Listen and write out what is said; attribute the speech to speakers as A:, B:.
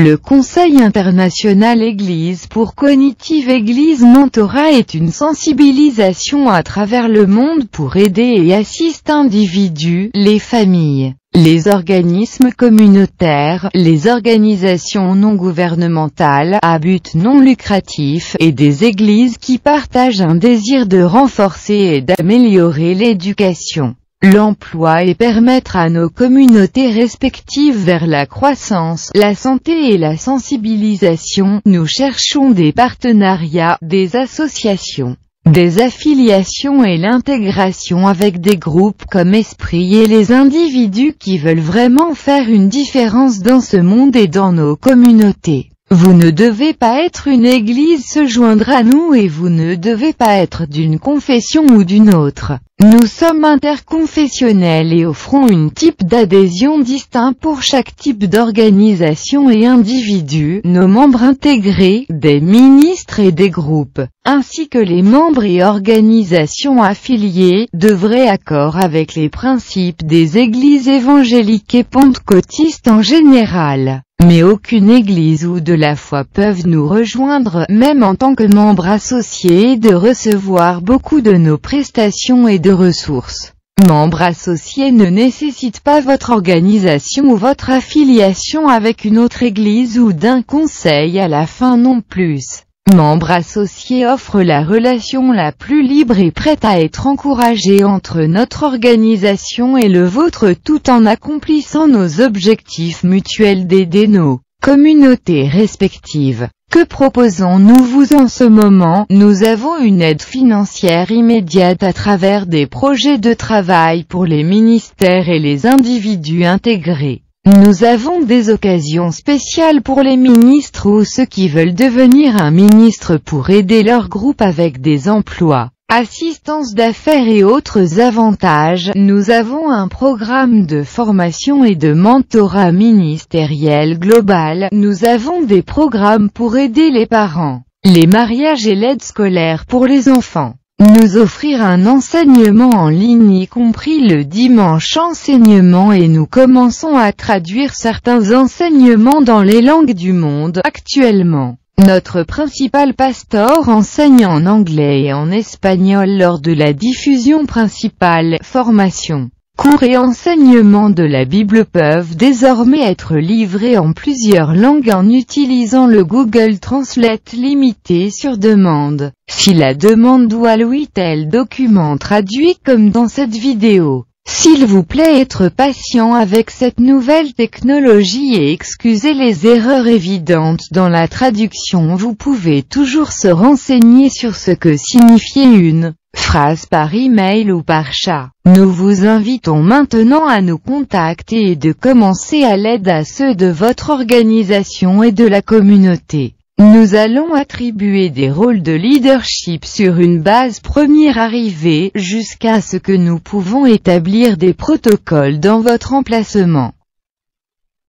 A: Le Conseil international Église pour Cognitive Église Mentorat est une sensibilisation à travers le monde pour aider et assister individus, les familles, les organismes communautaires, les organisations non gouvernementales à but non lucratif et des églises qui partagent un désir de renforcer et d'améliorer l'éducation, l'emploi et permettre à nos communautés respectives vers la croissance, la santé et la sensibilisation. Nous cherchons des partenariats, des associations, des affiliations et l'intégration avec des groupes comme Esprit et les individus qui veulent vraiment faire une différence dans ce monde et dans nos communautés. Vous ne devez pas être une église se joindre à nous et vous ne devez pas être d'une confession ou d'une autre. Nous sommes interconfessionnels et offrons un type d'adhésion distinct pour chaque type d'organisation et individu, nos membres intégrés, des ministres et des groupes, ainsi que les membres et organisations affiliées, de vrai accord avec les principes des églises évangéliques et pentecôtistes en général. Mais aucune église ou de la foi peuvent nous rejoindre, même en tant que membres associés, et de recevoir beaucoup de nos prestations et de ressources. Membres associés ne nécessitent pas votre organisation ou votre affiliation avec une autre église ou d'un conseil à la fin non plus. Membres associés offrent la relation la plus libre et prête à être encouragée entre notre organisation et le vôtre tout en accomplissant nos objectifs mutuels d'aider nos communautés respectives. Que proposons-nous en ce moment? Nous avons une aide financière immédiate à travers des projets de travail pour les ministères et les individus intégrés. Nous avons des occasions spéciales pour les ministres ou ceux qui veulent devenir un ministre pour aider leur groupe avec des emplois, assistance d'affaires et autres avantages. Nous avons un programme de formation et de mentorat ministériel global. Nous avons des programmes pour aider les parents, les mariages et l'aide scolaire pour les enfants. Nous offrir un enseignement en ligne y compris le dimanche enseignement et nous commençons à traduire certains enseignements dans les langues du monde. Actuellement, notre principal pasteur enseigne en anglais et en espagnol lors de la diffusion principale. Formation, cours et enseignements de la Bible peuvent désormais être livrés en plusieurs langues en utilisant le Google Translate limité sur demande. Si la demande doit louer tel document traduit comme dans cette vidéo. S'il vous plaît être patient avec cette nouvelle technologie et excusez les erreurs évidentes dans la traduction. Vous pouvez toujours se renseigner sur ce que signifie une phrase par email ou par chat. Nous vous invitons maintenant à nous contacter et de commencer à l'aide à ceux de votre organisation et de la communauté. Nous allons attribuer des rôles de leadership sur une base première arrivée, jusqu'à ce que nous pouvons établir des protocoles dans votre emplacement.